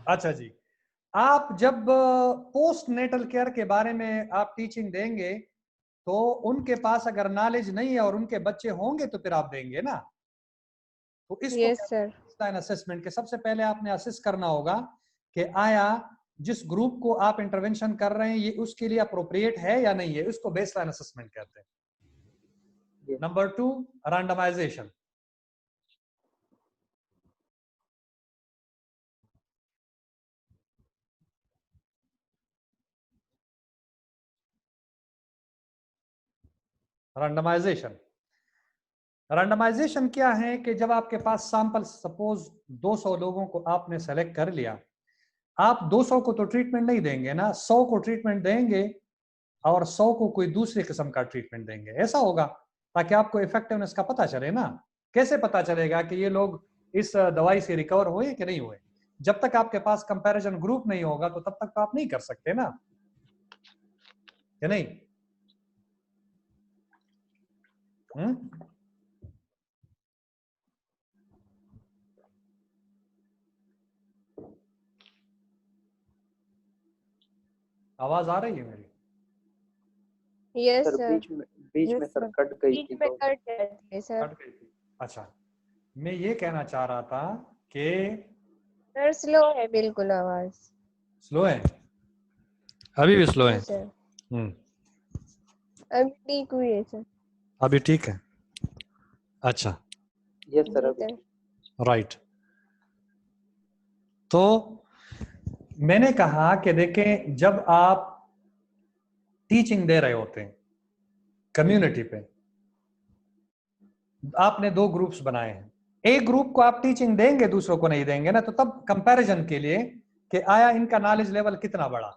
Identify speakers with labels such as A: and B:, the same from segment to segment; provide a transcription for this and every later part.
A: अच्छा जी, आप जब पोस्ट नेटल केयर के बारे में आप टीचिंग देंगे तो उनके पास अगर नॉलेज नहीं है और उनके बच्चे होंगे तो फिर आप देंगे ना। तो इसको
B: यस सर।
A: बेसलाइन असेसमेंट के सबसे पहले आपने असेस करना होगा कि आया जिस ग्रुप को आप इंटरवेंशन कर रहे हैं ये उसके लिए अप्रोप्रिएट है या नहीं है, इसको बेसलाइन असेसमेंट कहते हैं। Number 2, randomisation. रैंडमाइजेशन रैंडमाइजेशन क्या है कि जब आपके पास सैंपल, सपोज 200 लोगों को आपने सेलेक्ट कर लिया, आप 200 को तो ट्रीटमेंट नहीं देंगे ना, 100 को ट्रीटमेंट देंगे और 100 को कोई दूसरे किस्म का ट्रीटमेंट देंगे। ऐसा होगा ताकि आपको इफेक्टिवनेस का पता चले ना। कैसे पता चलेगा कि ये लोग इस दवाई से रिकवर हुए कि नहीं हुए? जब तक आपके पास कंपैरिजन ग्रुप नहीं होगा तो तब तक तो आप नहीं कर सकते ना, कि नहीं? आवाज आ रही है मेरी?
B: Yes
C: sir
B: sir.
C: बीच में सर कट गई
B: बीच
C: थी
B: में
C: तो
B: कट गए थे सर।
A: कट गई थी। अच्छा, मैं ये कहना चाह रहा था कि
B: सर स्लो है बिल्कुल आवाज।
A: स्लो है, अभी भी स्लो है।
B: जी सर। अभी ठीक हुई है सर।
A: अभी ठीक है। अच्छा,
C: यस सर
B: जी
C: अभी
B: सर।
A: राइट। तो मैंने कहा कि देखें, जब आप टीचिंग दे रहे होते हैं कम्युनिटी पे, आपने 2 ग्रुप्स बनाए हैं, एक ग्रुप को आप टीचिंग देंगे, दूसरों को नहीं देंगे ना, तो तब कंपैरिजन के लिए कि आया इनका नॉलेज लेवल कितना बड़ा।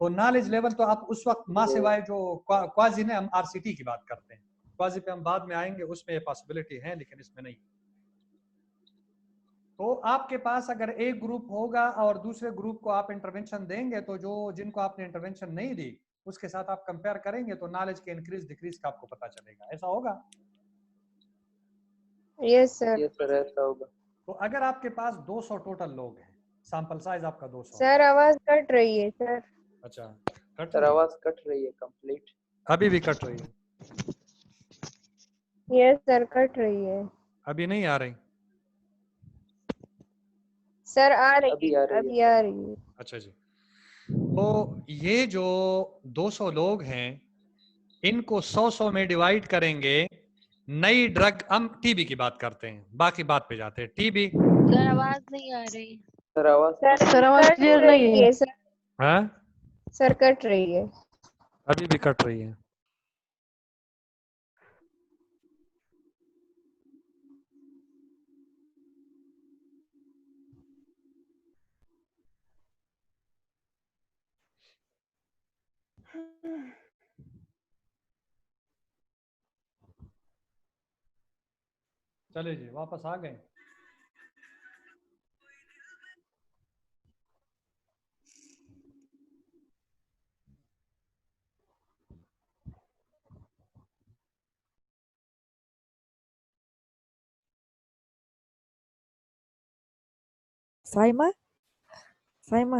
A: तो नॉलेज लेवल तो आप उस वक्त माँ सिवाय जो क्वाजी ने, हम आरसीटी की बात करते हैं, क्वाजी पे हम बाद में आएंगे, उसमें ये पॉसिबिलिटी है लेकिन इसमें नहीं। तो आपके पास अगर एक ग्रुप होगा और दूसरे ग्रुप को आप इंटरवेंशन देंगे तो जो जिनको आपने इंटरवेंशन नहीं दी उसके साथ आप कंपेयर करेंगे तो नॉलेज के इंक्रीज डिक्रीज का आपको पता चलेगा। ऐसा होगा?
B: Yes sir.
C: ऐसा होगा।
A: तो अगर आपके पास 200 टोटल लोग हैं, सैंपल साइज आपका 200।
B: सर आवाज कट रही है सर।
A: अच्छा, कट
C: सर
A: रही है?
C: आवाज कट रही है कंप्लीट।
A: अभी भी कट रही है?
B: यस सर कट रही है।
A: अभी नहीं आ रही?
B: सर आ रही
C: अभी
B: है,
C: आ रही
B: अभी
C: है।
B: आ रही है।
A: अच्छा जी। तो ये जो 200 लोग हैं इनको 100 में डिवाइड करेंगे। नई ड्रग, हम टीबी की बात करते हैं, बाकी बात पे जाते हैं। टीबी।
D: सर आवाज नहीं आ रही।
C: सर आवाज
B: सर आवाज क्लियर नहीं है सर।
A: हाँ,
B: सर कट रही है।
A: अभी भी कट रही है। चले जी, वापस आ गए।
E: Saima Saima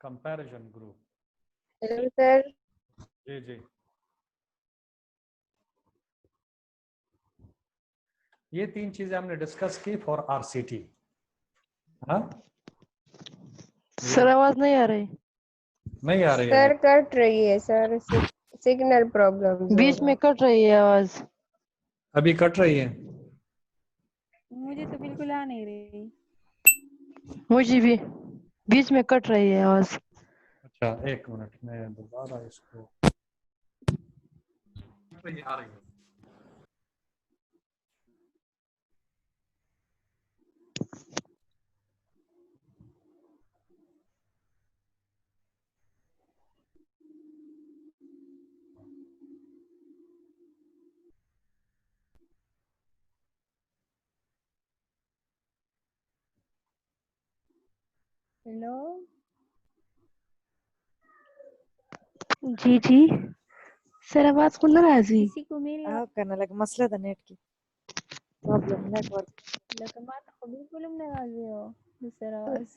A: comparison group.
B: Hello sir.
A: जी जी, ये 3 चीजें हमने डिस्कस की फॉर आरसीटी। हाँ,
D: सर आवाज नहीं आ रही।
A: नहीं आ रही है
B: सर
A: जी?
B: कट रही है सर, सिग्नल प्रॉब्लम हो
D: बीच
B: रहा
D: में
B: है।
D: कट रही है आवाज।
A: अभी कट रही है?
F: मुझे तो बिल्कुल आ नहीं रही।
D: मुझे भी बीच में कट रही है आवाज।
A: अच्छा, एक मिनट में दोबारा इसको। ये आ रही है।
F: हेलो
D: जी जी सर आवाज को नाराजी
F: किसी को मेरी
E: आप करने लगे मसला था नेट की प्रॉब्लम नेटवर्क
F: लगा मात को बिल्कुल नाराजी हो सर आवाज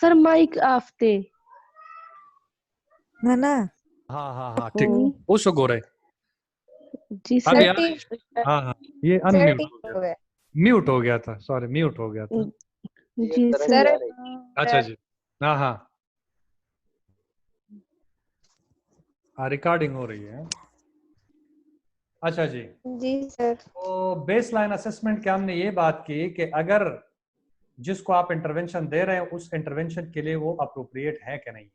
D: सर माइक ऑफ थे
E: ना ना
A: हाँ हाँ हाँ ठीक उस गोरे
D: जी
A: अभी
D: सर
A: आ रही है? हाँ हाँ ये अनम्यूट हो गया म्यूट हो गया था सॉरी म्यूट हो गया था
C: ये
D: जी
C: तरह
D: सर
C: की आ रही।
A: अच्छा जी हाँ हाँ रिकॉर्डिंग हो रही है अच्छा जी
B: जी सर
A: तो बेस लाइन असेसमेंट के हमने ये बात की कि अगर जिसको आप इंटरवेंशन दे रहे हैं उस इंटरवेंशन के लिए वो अप्रोप्रिएट है कि नहीं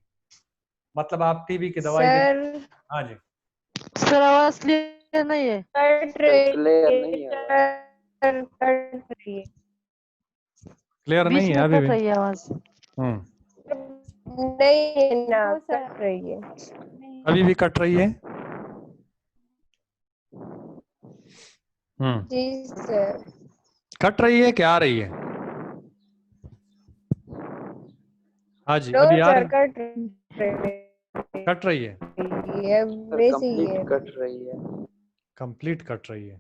A: मतलब आप टीबी की दवाई दे
B: सर
A: हाँ जी
D: सर आवाज क्लियर नहीं है
B: कट रही
C: क्लियर
B: है
C: नहीं है आवाज।
B: सर कट रही है
A: क्लियर
D: बीच
A: नहीं है
D: में
A: अभी
D: कट
A: भी
D: रही है आवाज
B: नहीं है ना
F: वो सर
B: कट रही है
F: नहीं
A: अभी भी कट रही है
B: जी सर
A: कट रही है क्या आ रही है हाँ जी
B: नो
A: अभी आ
B: सर
A: रही कट रही है
B: है
C: सर
B: वैसे ही
C: कंप्लीट
B: है
C: कट रही है।
A: कंप्लीट कट रही है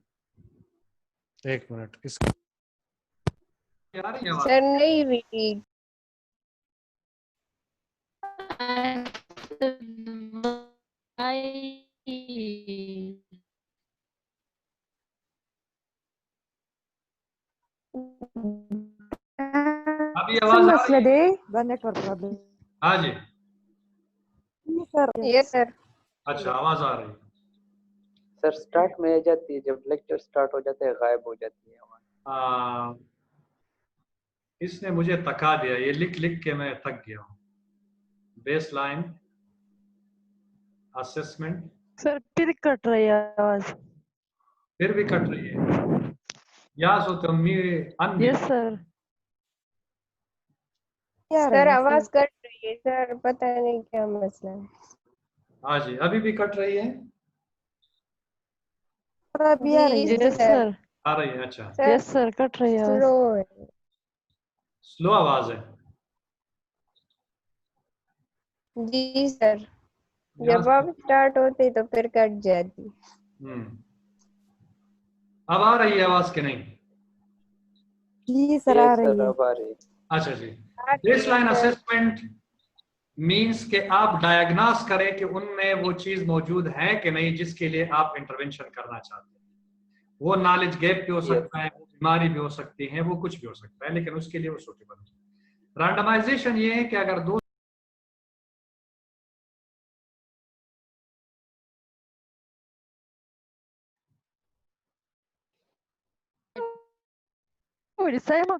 A: एक मिनट इस आ रही है आवाज
B: सर नहीं हुई
A: अभी आवाज आ रही है
E: द नेटवर्क प्रॉब्लम
A: हाँ जी
E: सर
B: यस सर
A: अच्छा आवाज आ रही है
C: सर स्टार्ट में आ जाती है, जब लेक्चर स्टार्ट हो जाता है गायब हो जाती है आवाज।
A: इसने मुझे थका दिया ये लिख लिख के मैं थक गया हूँ बेस लाइन असेसमेंट
D: सर फिर कट रही है आवाज
A: फिर भी कट रही है या सो तुम
D: यस सर
E: क्या
B: सर
E: रहे हैं
B: आवाज कट रही है सर पता नहीं क्या मसला है
A: हाँ जी अभी भी कट रही है
E: सर अभी आ रही
B: जी
E: है
D: यस
B: सर
D: सर
A: आ रही है अच्छा
B: सर
D: यस सर कट रही है आवाज
B: स्लो है
A: स्लो आवाज है
B: जी सर
A: यहाँ
B: जब आप स्टार्ट होते तो फिर कट जाती
A: अब आ रही है आवाज कि नहीं
E: जी सर आ
C: यस
E: रही
C: सर
E: है
C: अब आ रही है।
A: अच्छा जी
B: आ रही
A: बेस
B: है
A: लाइन
B: सर
A: असेसमेंट मीन्स कि आप डायग्नोस करें कि उनमें वो चीज मौजूद है कि नहीं जिसके लिए आप इंटरवेंशन करना चाहते हैं वो नॉलेज गैप भी हो
C: यस
A: सकता है वो बीमारी भी हो सकती है वो कुछ भी हो सकता है लेकिन उसके लिए वो सूटेबल है रैंडमाइजेशन ये है कि अगर दो
D: Ulisema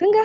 D: Singa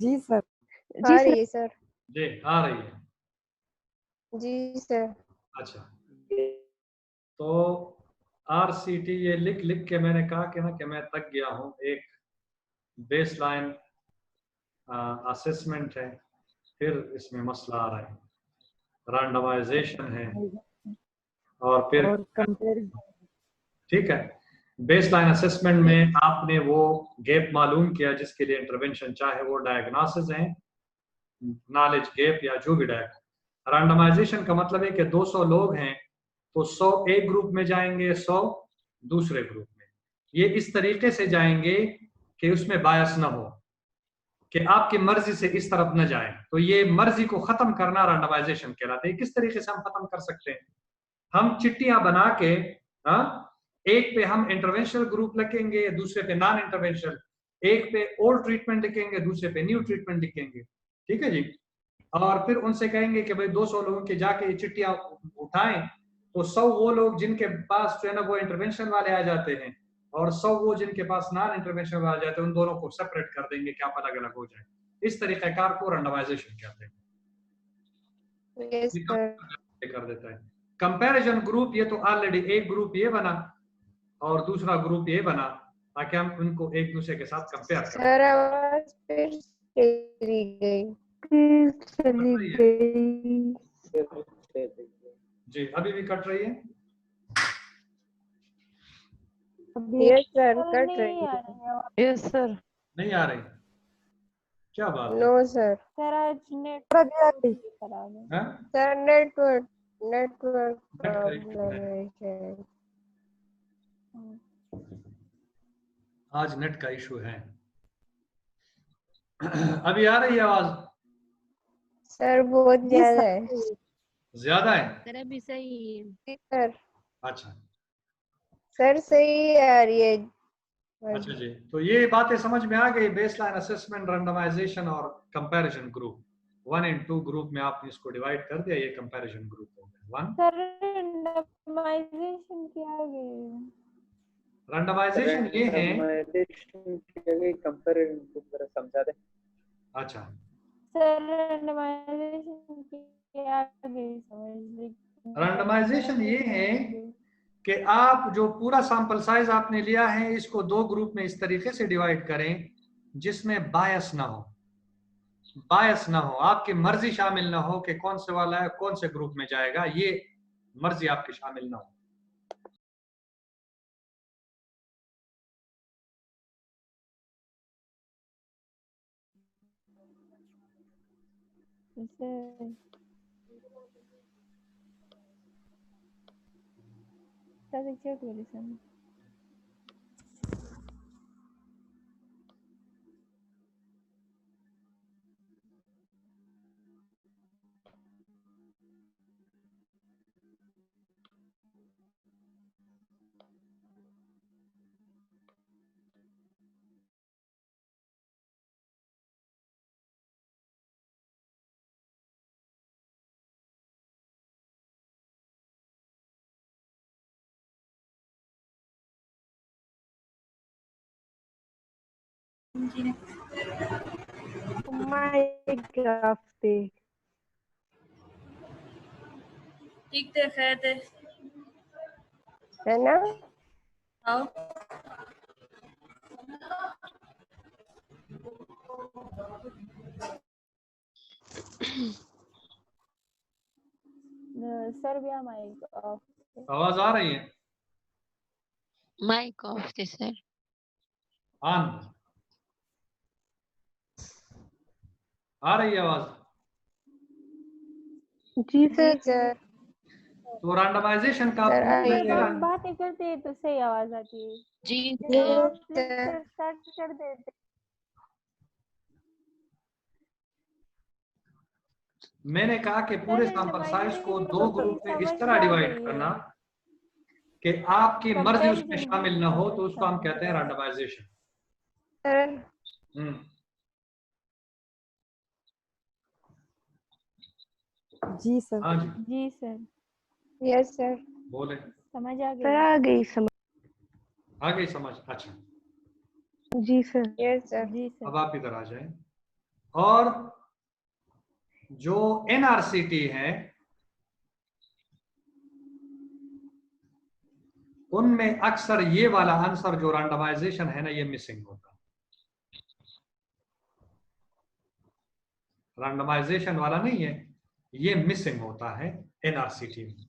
E: जी सर
B: आ
D: जी सर
B: रही है सर
A: जी आ रही है
B: जी सर
A: अच्छा तो RCT ये लिख लिख के मैंने कहा कि ना कि मैं थक गया हूँ एक बेस लाइन असेसमेंट है फिर इसमें मसला आ रहा है रैंडमाइजेशन है और फिर
E: और कंपेयर
A: ठीक है बेस लाइन असेसमेंट में आपने वो गैप मालूम किया जिसके लिए इंटरवेंशन चाहे वो डायग्नोसिस है नॉलेज गैप या जो भी डायग्नोसिस रैंडमाइजेशन का मतलब है कि 200 लोग हैं तो 100 एक ग्रुप में जाएंगे 100 दूसरे ग्रुप में ये इस तरीके से जाएंगे कि उसमें बायस ना हो कि आपकी मर्जी से इस तरफ न जाए तो ये मर्जी को खत्म करना रैंडमाइजेशन कहलाता है किस तरीके से हम खत्म कर सकते हैं हम चिट्टियां बना के एक पे हम इंटरवेंशनल ग्रुप लिखेंगे दूसरे पे नॉन इंटरवेंशनल एक पे ओल्ड ट्रीटमेंट लिखेंगे दूसरे पे न्यू ट्रीटमेंट लिखेंगे ठीक है जी और फिर उनसे कहेंगे कि भाई 200 लोगों के जाके ये चिट्ठियां उठाएं तो 100 वो लोग जिनके पास जो है ना वो इंटरवेंशन वाले आ जाते हैं और 100 वो जिनके पास नॉन इंटरवेंशन वाले आ जाते हैं उन दोनों को सेपरेट कर देंगे कि आप अलग अलग हो जाए इस तरीक़ाकार को रैंडमाइजेशन कहते हैं
B: यस सर
A: कर देता है कंपैरिजन ग्रुप ये तो ऑलरेडी एक ग्रुप ये बना और दूसरा ग्रुप ये बना ताकि हम उनको एक दूसरे के साथ कंपेयर करें
B: सर आवाज फिर चली गई
D: चली गई
A: जी अभी भी कट रही है
B: यस सर कट
F: नहीं
B: रही
F: आ
B: है।
F: रही है आवाज।
D: Yes sir.
A: नहीं आ रही? क्या बात है?
B: No sir.
F: सर आज नेट
E: थोड़ा भी आ गई।
F: खराब है।
A: हैं?
B: सर नेटवर्क
A: नेट का
B: प्रॉब्लम
A: issue है।
B: है शायद।
A: आज नेट का इशू है। अभी आ रही है आवाज?
B: सर बहुत
E: जी
B: ज्यादा
E: सर।
B: है।
A: ज्यादा है?
G: सर अभी सही है।
B: जी सर।
A: अच्छा
B: सर सही आ रही है।
A: अच्छा जी, तो ये बातें समझ में आ गई। बेसलाइन असेसमेंट, रैंडमाइजेशन और कंपैरिजन ग्रुप 1 एंड 2 ग्रुप में आपने इसको डिवाइड कर दिया। ये कंपैरिजन ग्रुप हो गया 1।
F: सर रैंडमाइजेशन क्या है?
A: रैंडमाइजेशन ये है।
C: रैंडमाइजेशन की जगह कंपैरिजन को जरा समझा दे।
A: अच्छा,
F: सर रैंडमाइजेशन क्या है समझ
A: रैंडमाइजेशन ये है कि आप जो पूरा सैंपल साइज आपने लिया है इसको 2 ग्रुप में इस तरीके से डिवाइड करें जिसमें बायस ना हो। बायस ना हो, आपकी मर्जी शामिल ना हो कि कौन से वाला है कौन से ग्रुप में जाएगा, ये मर्जी आपकी शामिल ना हो।
F: चेक करें।
E: माइनक्राफ्ट पे
G: ठीक थे, खैर थे।
B: है ना?
G: आओ।
F: सर भी माइक ऑफ।
A: आवाज आ रही है?
G: माइक ऑफ थे सर।
A: ऑन आ रही है आवाज?
E: जी
B: जी
E: सर।
B: सर।
A: तो रैंडमाइजेशन का
B: सर
A: आपने
B: आई
F: जब
B: है।
F: हम बातें करते हैं तो सही आवाज आती है।
G: जी
F: जैसे
G: सर।
F: आप
B: सर
F: लेक्चर स्टार्ट कर देते।
A: मैंने कहा कि पूरे सैंपल साइज को 2 ग्रुप में इस तरह डिवाइड करना कि आपकी मर्जी उसमें शामिल ना हो, तो उसको हम कहते हैं रैंडमाइजेशन।
B: सर
E: जी सर।
A: हाँ जी,
F: जी सर।
B: Yes sir.
A: बोले।
F: समझ आ
E: सर
F: गई।
E: आ गई समझ।
A: आ गई समझ? अच्छा,
E: जी सर।
B: Yes sir.
F: जी सर।
A: अब आप इधर आ जाएं। और जो एनआरसीटी है उनमें अक्सर ये वाला आंसर जो रैंडमाइजेशन है ना, ये मिसिंग होता है। रैंडमाइजेशन वाला नहीं है, ये मिसिंग होता है एनआरसीटी में,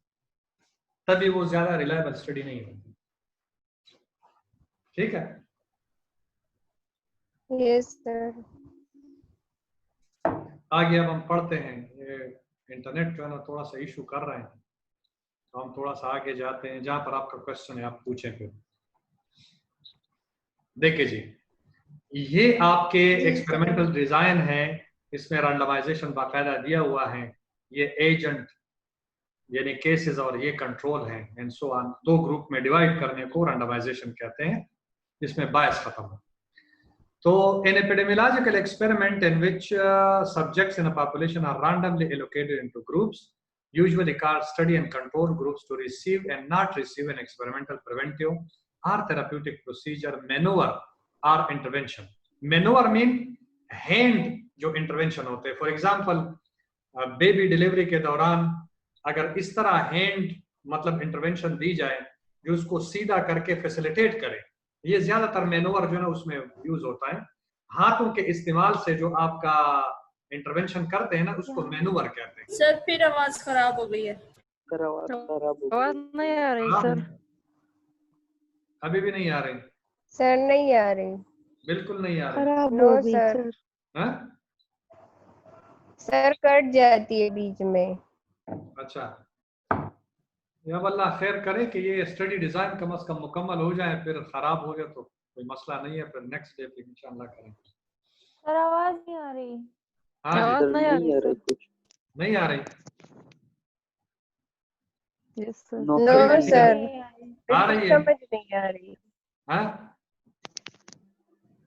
A: तभी वो ज्यादा रिलायबल स्टडी नहीं होती। ठीक है,
B: यस सर।
A: आगे अब हम पढ़ते हैं। ये इंटरनेट जो है ना थोड़ा सा इशू कर रहे हैं, तो हम थोड़ा सा आगे जाते हैं। जहां पर आपका क्वेश्चन है आप पूछें। फिर देखिए जी, ये आपके एक्सपेरिमेंटल डिजाइन है, इसमें रैंडमाइजेशन बाकायदा दिया हुआ है। ये एजेंट यानी केसेस और ये कंट्रोल है एंड सो ऑन। 2 ग्रुप में डिवाइड करने को रैंडमाइजेशन कहते हैं, जिसमें बायस खत्म हो। तो an epidemiological experiment in which subjects in a population are randomly allocated into groups, usually called study and control groups, to receive and not receive an experimental preventive or therapeutic procedure, maneuver or intervention. Maneuver mean hand जो intervention होते हैं। For example, baby delivery के दौरान अगर इस तरह hand मतलब intervention दी जाए जो उसको सीधा करके फैसिलिटेट करे, ये ज्यादातर मैनोवर जो है ना उसमें यूज होता है। हाथों के इस्तेमाल से जो आपका इंटरवेंशन करते हैं ना उसको मैनोवर कहते हैं।
G: सर फिर आवाज खराब हो गई है।
C: सर आवाज खराब हो
D: आवाज
C: गई।
D: नहीं आ रही
A: हाँ।
D: सर।
A: अभी भी नहीं आ रही?
B: सर नहीं आ रही।
A: बिल्कुल नहीं आ रही?
D: खराब
B: नो
D: हो गई
B: सर।
D: सर।
A: हाँ?
B: सर कट जाती है बीच में।
A: अच्छा, या अल्लाह खैर करे कि ये स्टडी डिजाइन कम से कम मुकम्मल हो जाए, फिर खराब हो जाए तो कोई मसला नहीं है, फिर नेक्स्ट डे पे इंशाल्लाह करेंगे।
F: सर आवाज नहीं आ रही।
A: हाँ जी,
D: आवाज
C: सर
D: नहीं आ
C: नहीं
D: रही
C: आ रही
D: सर।
C: कुछ।
A: नहीं आ रही?
D: Yes sir.
C: नो
B: नो
A: अभी
C: सर
A: नहीं
C: नहीं
A: आ
C: आ
B: सर,
C: रही।
F: नहीं आ रही।
A: आ
B: बिल्कुल
A: रही है?
B: समझ नहीं आ रही।
A: हाँ?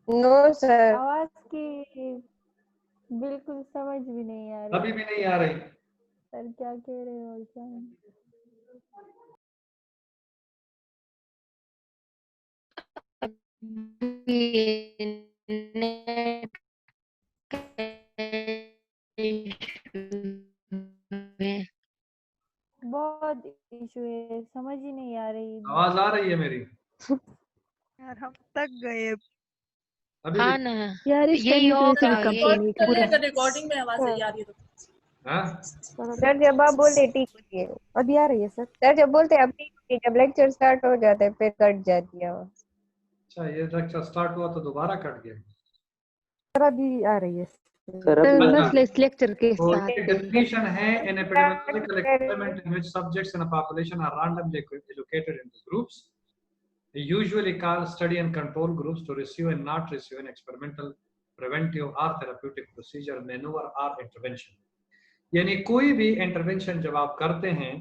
B: No sir.
F: आवाज की बिल्कुल समझ भी नहीं आ रही।
A: अभी भी नहीं आ रही?
F: सर क्या कह रहे हो और क्या नहीं। बहुत इशू है, समझ ही नहीं आ रही।
A: आवाज आ रही है मेरी?
E: यार हम तक गए।
A: अभी भी?
G: हाँ ना,
D: यार इस
G: यही
D: टाइम पे वैसे
G: होगा
D: भी
G: ये
D: कंप्लीट
G: कर ले,
D: पूरा।
G: अगर रिकॉर्डिंग में आवाज नहीं आ रही है तो।
A: हाँ?
B: सर जब आप बोलते ठीक होती है।
E: अभी आ रही है सर।
B: सर जब बोलते अब ठीक होती है, जब लेक्चर स्टार्ट हो जाता है फिर कट जाती है आवाज।
A: अच्छा, ये लेक्चर स्टार्ट हुआ तो दोबारा कट गया?
E: सर अभी आ रही है।
C: सर
D: सर
C: अभी आ
A: अच्छा,
C: रही
D: मसला
C: है।
D: इस लेक्चर के
A: तो
D: साथ
A: ये
D: है।
A: definition है in a pedagogical experiment in which subjects in a population are randomly allocated into groups, usually called study and control groups, to receive and not receive an experimental, preventive or therapeutic procedure, maneuver or intervention. यानी कोई भी intervention जब आप करते हैं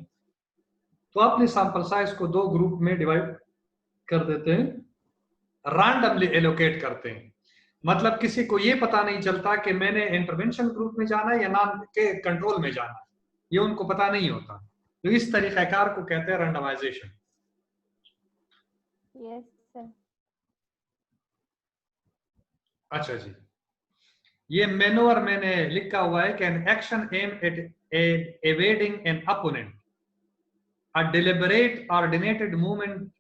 A: तो अपने sample size को दो ग्रुप में डिवाइड कर देते हैं, रैंडमली एलोकेट करते हैं। मतलब किसी को ये पता नहीं चलता कि मैंने इंटरवेंशन ग्रुप में जाना है या नॉन के कंट्रोल में जाना है, ये उनको पता नहीं होता। तो इस तरीक़ाकार को कहते हैं रैंडमाइजेशन।
F: Yes sir.
A: अच्छा जी, ये मैनूवर मैंने लिखा हुआ है कि an action aimed at evading an opponent, a deliberate ordinated movement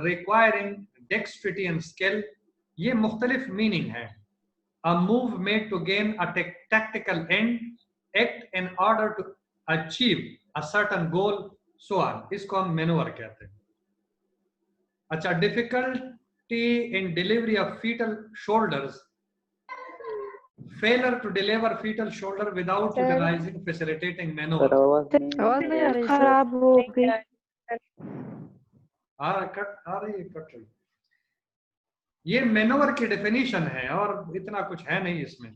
A: requiring dexterity and skill। ये मुख्तलिफ मीनिंग है। A move made to gain a tactical end, act in order to achieve a certain goal, so on। इसको हम manoeuvre कहते हैं। अच्छा, difficulty in delivery of fetal shoulders, failure to deliver fetal shoulder without
B: sir
A: utilizing facilitating
C: sir
A: maneuver।
C: आवाज
D: आवाज नहीं आ रही सर।
E: खराब हो गई।
A: आ रही है, कट रही। ये मैनूवर की डेफिनेशन है और इतना कुछ है नहीं इसमें।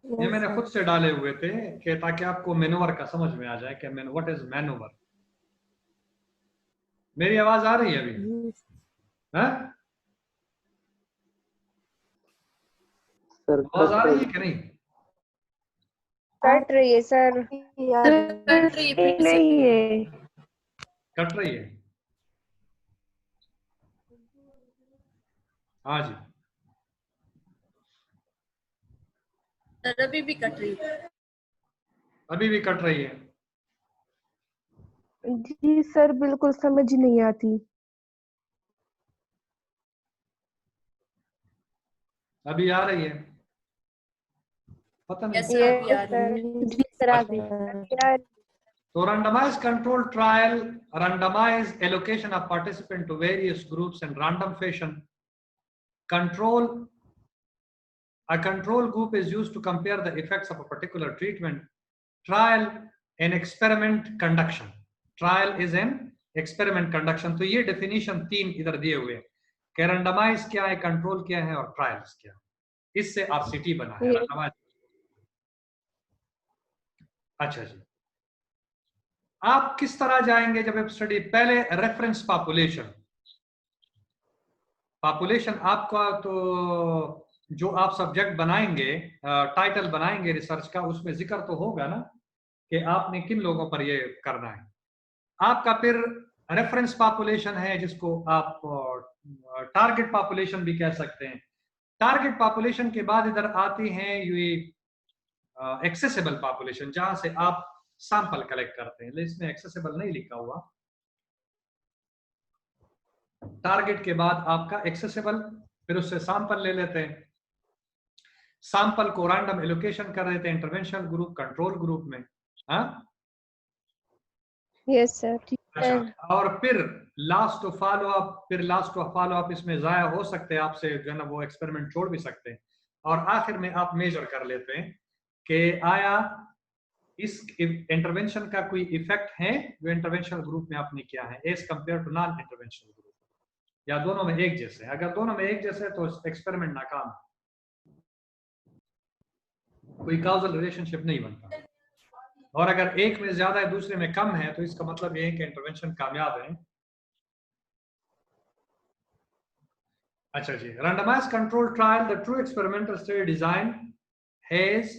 A: ये मैंने खुद से डाले हुए थे कि ताकि आपको मैनूवर का समझ में आ जाए कि व्हाट इज मैनूवर। मेरी आवाज आ रही है अभी? हैं?
C: सर
A: आवाज आ
C: कट
A: रही
C: रही
A: है कि नहीं?
B: कट रही है सर।
G: कट रही है फिर से।
D: नहीं है।
A: कट रही है? हाँ जी,
G: सर अभी भी कट रही है।
A: अभी भी कट रही है।
E: जी सर बिल्कुल समझ ही नहीं आती।
A: अभी आ रही है? पता नहीं।
G: यस सर अभी आ
B: यस
G: रही है।
B: सर।
D: जी सर आ गई।
B: यार
A: तो randomized control trial, randomized allocation of participant to various groups in random fashion. A control group is used to compare the effects of a particular treatment. Trial and experiment conduction. Trial is an experiment conduction। तो ये definition तीन इधर दिए हुए हैं कि randomize क्या है, control क्या है और trials क्या है। इससे RCT बना है randomize। अच्छा जी, आप किस तरह जाएंगे जब आप स्टडी? पहले रेफरेंस पॉपुलेशन आपका, तो जो आप सब्जेक्ट बनाएंगे, टाइटल बनाएंगे रिसर्च का, उसमें जिक्र तो होगा ना कि आपने किन लोगों पर ये करना है। आपका फिर रेफरेंस पॉपुलेशन है जिसको आप टारगेट पॉपुलेशन भी कह सकते हैं। टारगेट पॉपुलेशन के बाद इधर आती हैं ये एक्सेसिबल पॉपुलेशन, जहां से आप सैंपल कलेक्ट करते हैं। इसमें एक्सेसिबल नहीं लिखा हुआ। टारगेट के बाद आपका एक्सेसिबल, फिर उससे सैंपल ले लेते हैं, सैंपल को रैंडम एलोकेशन कर देते हैं इंटरवेंशन ग्रुप, कंट्रोल ग्रुप में। हाँ
B: यस सर।
A: अच्छा, और फिर लास्ट फॉलो अप इसमें जाया हो सकते हैं आपसे, जो है ना वो एक्सपेरिमेंट छोड़ भी सकते हैं, और आखिर में आप मेजर कर लेते हैं कि आया इस इंटरवेंशन का कोई इफेक्ट है जो इंटरवेंशनल ग्रुप में आपने किया है as compared to non interventional group, या दोनों में एक जैसे। अगर दोनों में एक जैसे तो एक्सपेरिमेंट नाकाम है, कोई काउजल रिलेशनशिप नहीं बनता। और अगर एक में ज्यादा है दूसरे में कम है तो इसका मतलब ये है कि इंटरवेंशन कामयाब है। अच्छा जी, randomized control trial, the true experimental study design has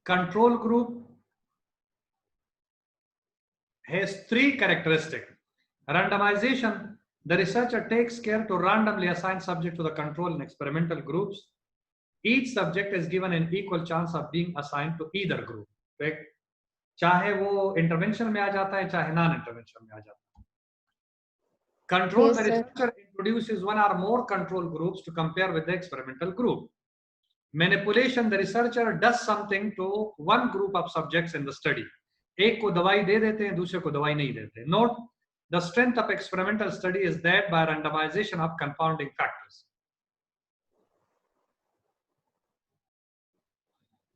A: control group has three characteristics. Randomization, the researcher takes care to randomly assign subject to the control in experimental groups. Each subject is given an equal chance of being assigned to either group. Correct? चाहे वो intervention में आ जाता है चाहे non intervention में आ जाता है। Control, the researcher introduces one or more control groups to compare with the experimental group. Manipulation, the researcher does something to one group of subjects in the study. एक को दवाई दे देते हैं, दूसरे को दवाई नहीं देते। Note, the strength of experimental study is that by randomization of confounding factors.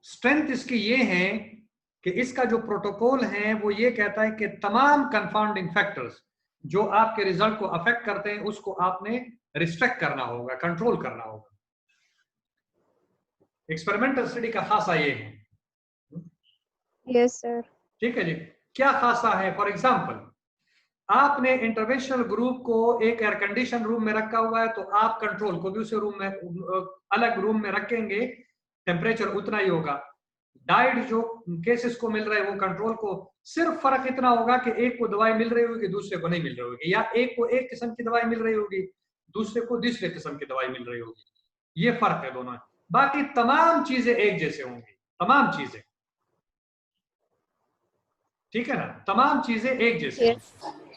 A: Strength इसकी ये है कि इसका जो प्रोटोकॉल है वो ये कहता है कि तमाम कंफाउंडिंग फैक्टर्स जो आपके रिजल्ट को अफेक्ट करते हैं उसको आपने रिस्ट्रिक्ट करना होगा, कंट्रोल करना होगा। एक्सपेरिमेंटल स्टडी का खासा ये है।
B: Yes sir.
A: ठीक है जी, क्या खासा है? फॉर एग्जांपल, आपने इंटरवेंशनल ग्रुप को एक एयर कंडीशन रूम में रखा हुआ है तो आप कंट्रोल को भी उसे रूम में अलग रूम में रखेंगे, टेम्परेचर उतना ही होगा। डाइड जो केसेस को मिल रहा है वो कंट्रोल को सिर्फ फर्क इतना होगा कि एक को दवाई मिल रही होगी दूसरे को नहीं मिल रही होगी, या एक को एक किस्म की दवाई मिल रही होगी दूसरे को दूसरे किस्म की दवाई मिल रही होगी, ये फर्क है दोनों। बाकी तमाम चीजें एक जैसे होंगी, तमाम चीजें, ठीक है ना, तमाम चीजें एक जैसे होंगी।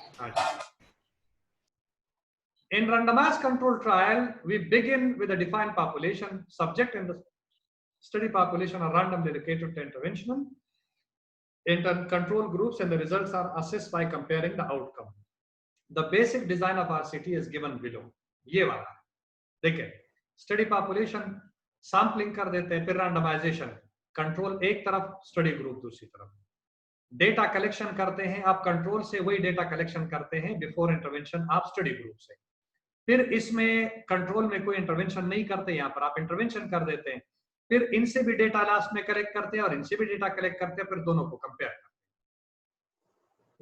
A: In randomized control trial, we begin with a defined population. Subject in the study population are randomly allocated to interventional control groups, and the results are assessed by comparing the outcome. The basic design of RCT is given below. ये वाला देखिए, study population sampling कर देते हैं, फिर randomisation, control एक तरफ study group दूसरी तरफ, डेटा कलेक्शन करते हैं, आप कंट्रोल से वही डेटा कलेक्शन करते हैं बिफोर इंटरवेंशन आप स्टडी ग्रुप से, फिर इसमें कंट्रोल में कोई इंटरवेंशन नहीं करते, यहाँ पर आप इंटरवेंशन कर देते हैं, फिर इनसे भी डेटा लास्ट में कलेक्ट करते हैं और इनसे भी डेटा कलेक्ट करते हैं, फिर दोनों को कंपेयर करते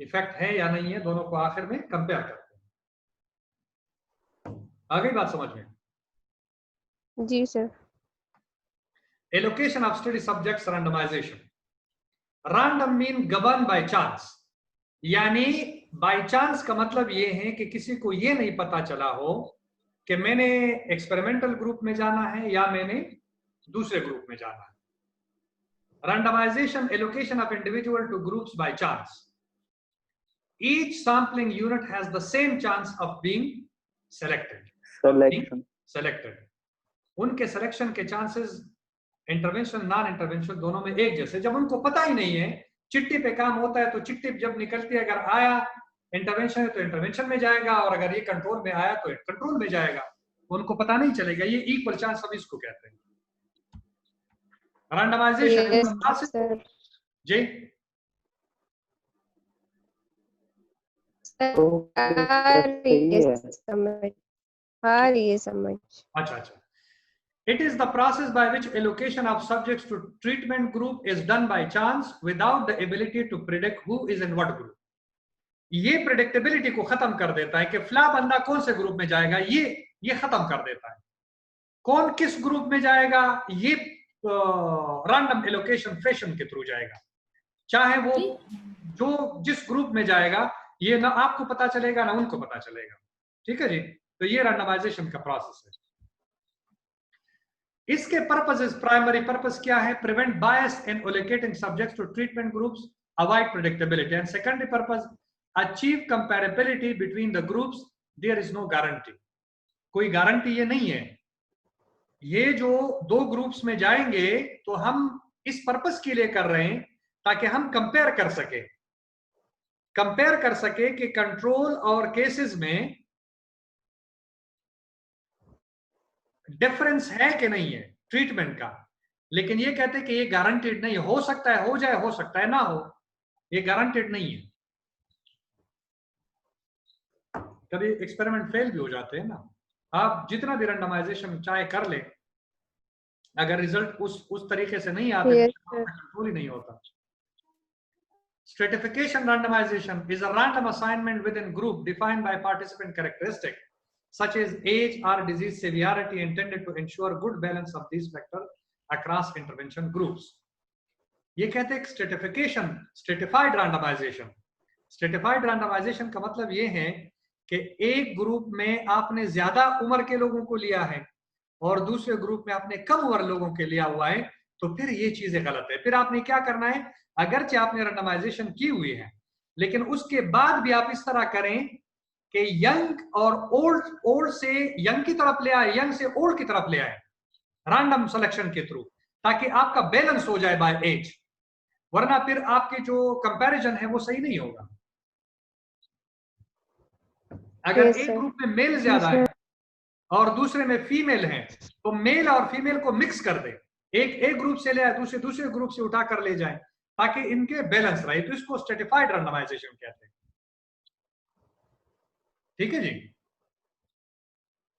A: हैं, इफेक्ट है या नहीं है दोनों को आखिर में कंपेयर करते हैं। आ गई बात समझ में?
B: जी sir.
A: Allocation of study subjects randomization. Random mean governed by chance, यानी बाय चांस का मतलब ये है कि किसी को ये नहीं पता चला हो कि मैंने एक्सपेरिमेंटल ग्रुप में जाना है या मैंने दूसरे ग्रुप में जाना है। Randomization, allocation of individual to groups by chance. Each sampling unit has the same chance of being selected. Selected. उनके सिलेक्शन के चांसेस इंटरवेंशन नॉन इंटरवेंशन दोनों में एक जैसे। जब उनको पता ही नहीं है, चिट्ठी पे काम होता है तो चिट्ठी जब निकलती है, अगर आया इंटरवेंशन है तो इंटरवेंशन में जाएगा, और अगर ये कंट्रोल में आया तो कंट्रोल में जाएगा, उनको पता नहीं चलेगा। ये इक्वल चांस हम इसको कहते हैं। रैंडमाइजेशन जी
B: समझ।
A: अच्छा, it is the process by which allocation of subjects to treatment group is done by chance without the ability to predict who is in what group. ये प्रेडिक्टेबिलिटी को खत्म कर देता है कि फला बंदा कौन से ग्रुप में जाएगा, ये खत्म कर देता है। कौन किस ग्रुप में जाएगा ये रैंडम एलोकेशन फैशन के थ्रू जाएगा, चाहे वो जो जिस ग्रुप में जाएगा ये ना आपको पता चलेगा ना उनको पता चलेगा। ठीक है जी, तो ये रैंडमाइजेशन का प्रोसेस है। इसके पर्पसेस, प्राइमरी पर्पस क्या है? Prevent bias in allocating subjects to treatment groups, avoid predictability, and secondary purpose achieve comparability between the groups. There is no guarantee, कोई गारंटी ये नहीं है। ये जो दो ग्रुप्स में जाएंगे तो हम इस पर्पस के लिए कर रहे हैं ताकि हम कंपेयर कर सके कि कंट्रोल और केसेस में डिफरेंस है कि नहीं है ट्रीटमेंट का। लेकिन ये कहते हैं कि ये गारंटेड नहीं, हो सकता है हो जाए, हो सकता है ना हो, ये गारंटेड नहीं है। कभी एक्सपेरिमेंट फेल भी हो जाते हैं ना। आप जितना भी रैंडमाइजेशन चाहे कर ले, अगर रिजल्ट उस तरीके से नहीं आते
B: Yes,
A: तो
B: sir.
A: कंट्रोल ही नहीं होता। Stratification randomization is a random assignment within group defined by participant characteristic such as age or disease severity intended to ensure good balance of these factors across intervention groups. ये कहते हैं stratification, stratified randomization. Stratified randomization का मतलब ये है कि एक group में आपने ज्यादा उम्र के लोगों को लिया है और दूसरे ग्रुप में आपने कम उम्र लोगों के लिया हुआ है, तो फिर ये चीजें गलत है। फिर आपने क्या करना है, अगरचे आपने रैंडमाइजेशन की हुई है, लेकिन उसके बाद भी आप इस तरह करें कि यंग और ओल्ड से यंग की तरफ ले आए, यंग से ओल्ड की तरफ ले आए रैंडम सिलेक्शन के थ्रू, ताकि आपका बैलेंस हो जाए बाय एज। वरना फिर आपके जो कंपैरिजन है वो सही नहीं होगा। अगर
B: Yes,
A: एक
B: sir.
A: ग्रुप में मेल ज्यादा है और दूसरे में फीमेल है, तो मेल और फीमेल को मिक्स कर दे, एक ग्रुप से ले आए, दूसरे ग्रुप से उठा कर ले जाए, ताकि इनके बैलेंस रहे। तो इसको स्ट्रेटिफाइड रैंडमाइजेशन कहते हैं। ठीक है जी?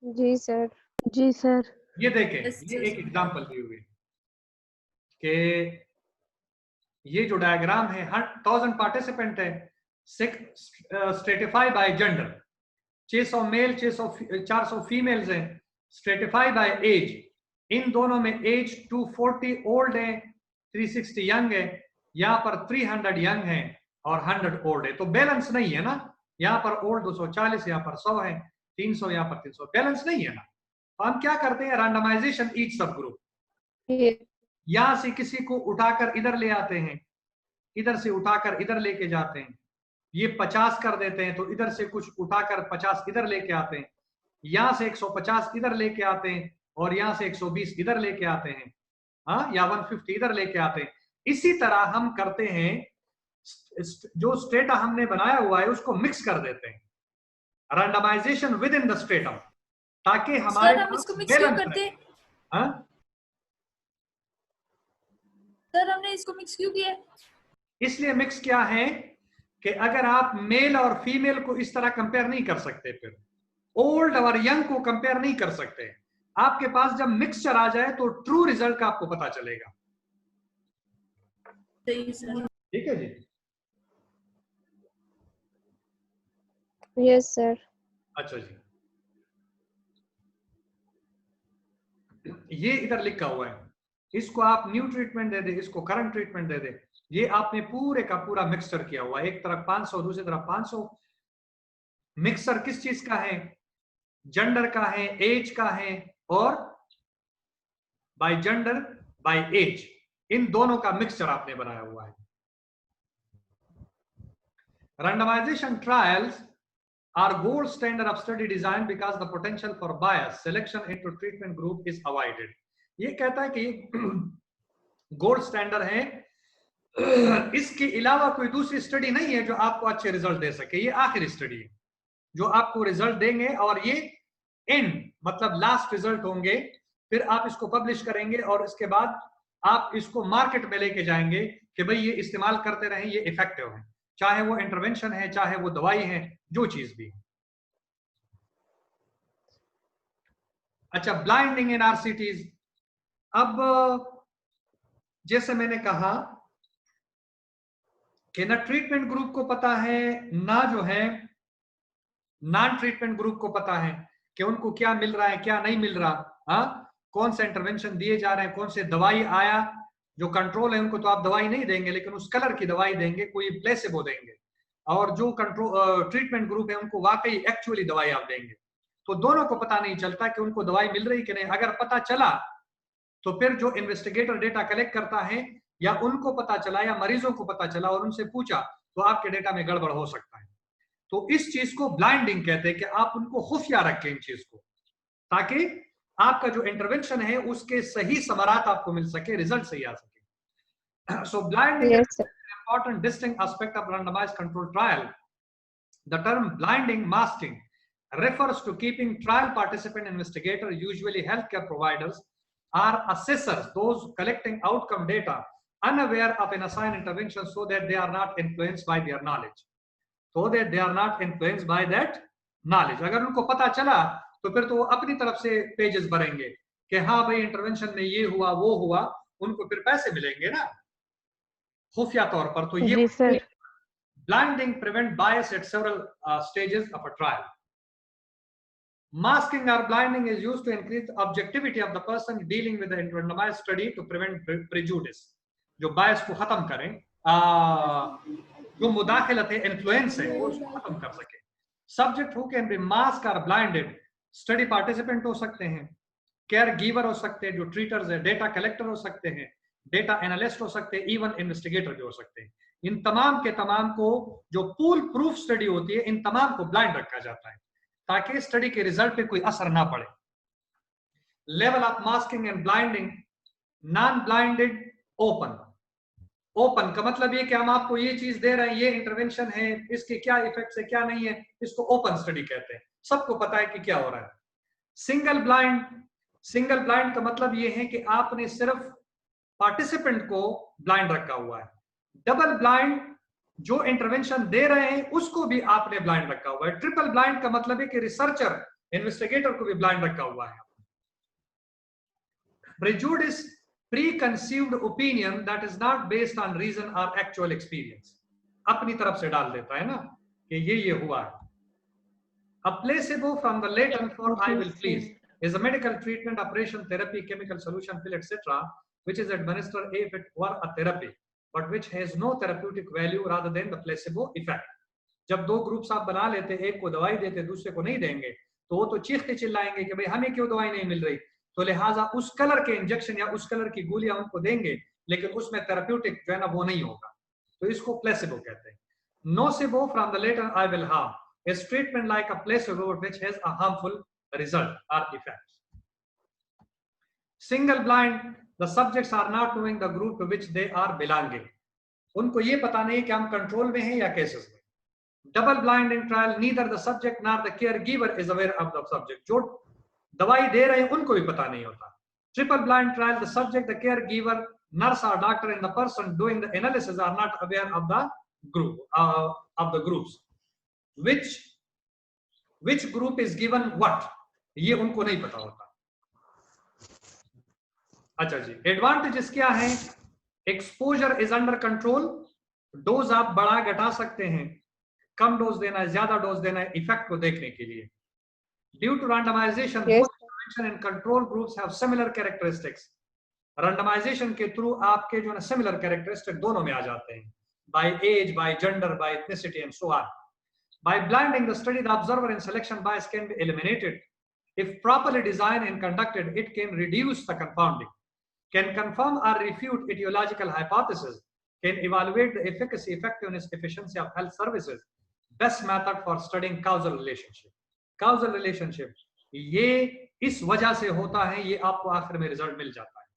B: जी सर।
D: जी सर।
A: ये देखें,
G: Yes,
A: ये
G: yes.
A: एक एग्जांपल दी हुई कि ये जो डायग्राम है 1000 पार्टिसिपेंट है, stratify by gender, 600 male 400 females हैं, स्ट्रेटिफाई बाय एज। इन दोनों में एज 240 ओल्ड है, 360 यंग है, यहाँ पर 300 यंग है और 100 ओल्ड है। तो बैलेंस नहीं है ना, यहाँ पर ओल्ड 240, यहाँ पर 100 है, 300 यहाँ पर 300, बैलेंस नहीं है ना। तो हम क्या करते हैं, रैंडमाइजेशन ईच सब ग्रुप, यहां से किसी को उठाकर इधर ले आते हैं, इधर से उठाकर इधर लेके जाते हैं, ये 50 कर देते हैं, तो इधर से कुछ उठाकर 50 इधर लेके आते हैं, यहां से 150 इधर लेके आते हैं और यहां से 120 इधर लेके आते हैं, हाँ, या 150 इधर लेके आते हैं। इसी तरह हम करते हैं, जो स्टेटा हमने बनाया हुआ है उसको मिक्स कर देते हैं, randomization within the stratum, ताकि हमारे
G: सर हम इसको मिक्स क्यों करते हैं?
A: हाँ
G: सर हमने इसको मिक्स क्यों किया?
A: इसलिए मिक्स किया है कि अगर आप मेल और फीमेल को इस तरह कंपेयर नहीं कर सकते, फिर ओल्ड और यंग को कंपेयर नहीं कर सकते, आपके पास जब मिक्सचर आ जाए तो ट्रू रिजल्ट का आपको पता चलेगा।
G: सही सर।
A: ठीक है जी?
B: Yes sir.
A: अच्छा जी, ये इधर लिखा हुआ है, इसको आप न्यू ट्रीटमेंट दे दे, इसको करंट ट्रीटमेंट दे दे। ये आपने पूरे का पूरा मिक्सचर किया हुआ है, एक तरफ 500 दूसरी तरफ 500। मिक्सचर किस चीज का है, जेंडर का है, एज का है, और बाय जेंडर बाय एज, इन दोनों का मिक्सचर आपने बनाया हुआ है। Randomization trials are gold standard of study design because the potential for bias selection into treatment group is avoided. ये कहता है कि गोल्ड स्टैंडर्ड है, इसके अलावा कोई दूसरी स्टडी नहीं है जो आपको अच्छे रिजल्ट दे सके। ये आखिरी स्टडी है जो आपको रिजल्ट देंगे, और ये एंड मतलब लास्ट रिजल्ट होंगे। फिर आप इसको पब्लिश करेंगे और इसके बाद आप इसको मार्केट में लेके जाएंगे कि भाई ये इस्तेमाल करते रहें, ये इफेक्टिव है, चाहे वो इंटरवेंशन है, चाहे वो दवाई है, जो चीज भी है। अच्छा, ब्लाइंडिंग इन आरसीटीज। अब जैसे मैंने कहा कि ना ट्रीटमेंट ग्रुप को पता है, ना जो है नॉन ट्रीटमेंट ग्रुप को पता है कि उनको क्या मिल रहा है, क्या नहीं मिल रहा, हाँ, कौन से इंटरवेंशन दिए जा रहे हैं, कौन से दवाई आया। जो कंट्रोल है उनको तो आप दवाई नहीं देंगे, लेकिन उस कलर की दवाई देंगे, कोई प्लेसेबो देंगे, और जो कंट्रोल ट्रीटमेंट ग्रुप है उनको वाकई एक्चुअली दवाई आप देंगे। तो दोनों को पता नहीं चलता कि उनको दवाई मिल रही कि नहीं। अगर पता चला तो फिर जो इन्वेस्टिगेटर डेटा कलेक्ट करता है, या उनको पता चला या मरीजों को पता चला और उनसे पूछा, तो आपके डेटा में गड़बड़ हो सकता है। तो इस चीज को ब्लाइंडिंग कहते हैं कि आप उनको खुफिया रखें इन चीज को, ताकि आपका जो इंटरवेंशन है उसके सही समरात आपको मिल सके, रिजल्ट सही आ सके। So blinding
B: Yes,
A: is
B: sir.
A: an important distinct aspect of randomized controlled trial. The term blinding masking refers to keeping trial participant investigator, usually healthcare providers or assessors, those collecting outcome data, unaware of an assigned intervention so that they are not influenced by their knowledge. So that they are not influenced by that knowledge. अगर उनको पता चला तो फिर तो वो अपनी तरफ से पेजेस भरेंगे कि हाँ भाई इंटरवेंशन में ये हुआ वो हुआ, उनको फिर पैसे मिलेंगे ना खुफिया तौर पर। तो ये
B: जी sir.
A: blinding prevent bias at several stages of a trial. Masking or blinding is used to increase the objectivity of the person dealing with the randomized study to prevent prejudice. जो bias को खत्म करें, जो मुदाखलत है, influence है, वो उसको खत्म कर सके। Subject who can be masked or blinded, study participant हो सकते हैं, care giver हो सकते हैं, जो treaters है, data collector हो सकते हैं, data analyst हो सकते हैं, even investigator भी हो सकते हैं। इन तमाम के तमाम को जो पूल प्रूफ स्टडी होती है, इन तमाम को ब्लाइंड रखा जाता है ताकि स्टडी के रिजल्ट पे कोई असर ना पड़े। Level of masking and blinding, non blinded, open. Open का मतलब ये कि हम आपको ये चीज दे रहे हैं, ये इंटरवेंशन है, इसके क्या इफेक्ट्स है क्या नहीं है, इसको ओपन स्टडी कहते हैं, सबको पता है कि क्या हो रहा है। सिंगल ब्लाइंड, सिंगल ब्लाइंड का मतलब ये है कि आपने सिर्फ पार्टिसिपेंट को ब्लाइंड रखा हुआ है। डबल ब्लाइंड, जो इंटरवेंशन दे रहे हैं उसको भी आपने ब्लाइंड रखा हुआ है। ट्रिपल ब्लाइंड का मतलब है कि रिसर्चर, इन्वेस्टिगेटर को भी ब्लाइंड रखा हुआ है। Prejudice, preconceived opinion that is not based on reason और एक्चुअल एक्सपीरियंस, अपनी तरफ से डाल देता है ना कि ये हुआ है। A placebo from the latent for I will please is a medical treatment, operation, therapy, chemical solution, pill, etc., which is administered if it were a therapy, but which has no therapeutic value rather than the placebo effect. जब दो groups आप बना लेते, एक को दवाई देते दूसरे को नहीं देंगे, तो वो तो चीखते चिल्लाएंगे कि भाई हमें क्यों दवाई नहीं मिल रही, तो लिहाजा उस कलर के इंजेक्शन या उस कलर की गोलियां उनको देंगे, लेकिन उसमें थेराप्यूटिक जो है ना वो नहीं होगा, तो इसको प्लेसिबो कहते हैं। Nocebo from the Latin I will harm is treatment like a placebo which has a harmful result or effect. Single blind, the subjects are not knowing the group to which they are belonging. उनको ये पता नहीं कि हम control में हैं या cases में। Double blind in trial, neither the subject nor the caregiver is aware of the subject. जो दवाई दे रहे हैं उनको भी पता नहीं होता। Triple blind trial, the subject, the caregiver, nurse or doctor and the person doing the analysis are not aware of the group, of the groups. Which group is given what, ये उनको नहीं पता होता। अच्छा जी, एडवांटेजेस क्या हैं? Exposure is under control, dose आप बढ़ा घटा सकते हैं, कम डोज देना है, ज्यादा डोज देना है, इफेक्ट को देखने के लिए। Due to randomization, both intervention and control groups have similar characteristics. Randomization के थ्रू आपके जो है सिमिलर कैरेक्टरिस्टिक दोनों में आ जाते हैं, by age, by gender, by ethnicity and so on. By blinding the study, the observer and selection bias can be eliminated. If properly designed and conducted, it can reduce the confounding, can confirm or refute etiological hypothesis, can evaluate the efficacy, effectiveness, efficiency of health services. Best method for studying causal relationship. Causal relationship, ये इस वजह से होता है, ये आपको आखिर में रिजल्ट मिल जाता है।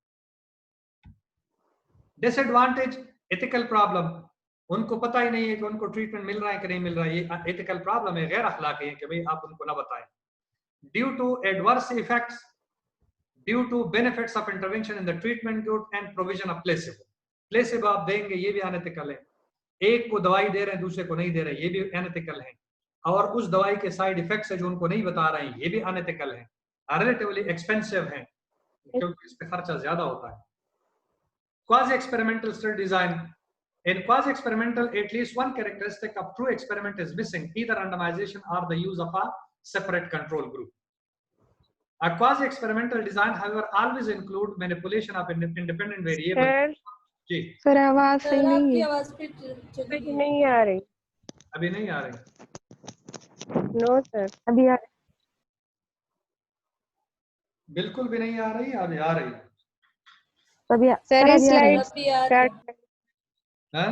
A: Disadvantage, ethical problem, उनको पता ही नहीं है कि उनको ट्रीटमेंट मिल रहा है कि नहीं मिल रहा है, ये एथिकल प्रॉब्लम है, गैर अखलाकी है कि भाई आप उनको ना बताएं। Due to adverse effects, due to benefits of intervention in the treatment group and provision of placebo. Placebo आप देंगे, ये भी अनएथिकल है। एक को दवाई दे रहे हैं दूसरे को नहीं दे रहे, ये भी अनएथिकल है। और उस दवाई के साइड इफेक्ट्स है जो उनको नहीं बता रहे हैं, ये भी अनएथिकल है, रिलेटिवली एक्सपेंसिव है क्योंकि इस पे खर्चा ज्यादा होता है। Quasi experimental study design, in quasi experimental, at least one characteristic of true experiment is missing, either randomization or the use of a separate control group. A quasi experimental design, however, always include manipulation of independent variables. जी
B: sir आवाज
G: sir
B: सही नहीं
G: आपकी
B: है,
G: आवाज फिर चली गई।
B: नहीं आ रही।
A: अभी नहीं आ रही,
B: नो सर,
E: अभी आ
A: बिल्कुल भी नहीं आ रही, अभी आ रही
E: अभी
B: सर
E: अभी आ रही
B: स्लाइड
E: है।
G: अभी आ रही है।
B: स्टार्ट,
A: है।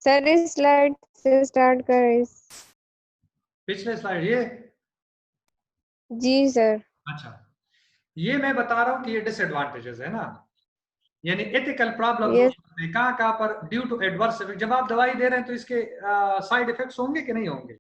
B: सर स्लाइड से स्टार्ट करें।
A: पिछले स्लाइड ये,
B: जी सर।
A: अच्छा ये मैं बता रहा हूं कि ये डिसएडवांटेजेस है ना। यानी एथिकल प्रॉब्लम
B: Yes.
A: कहाँ कहाँ पर ड्यू टू एडवर्स, जब आप दवाई दे रहे हैं तो इसके साइड इफेक्ट्स होंगे कि नहीं होंगे?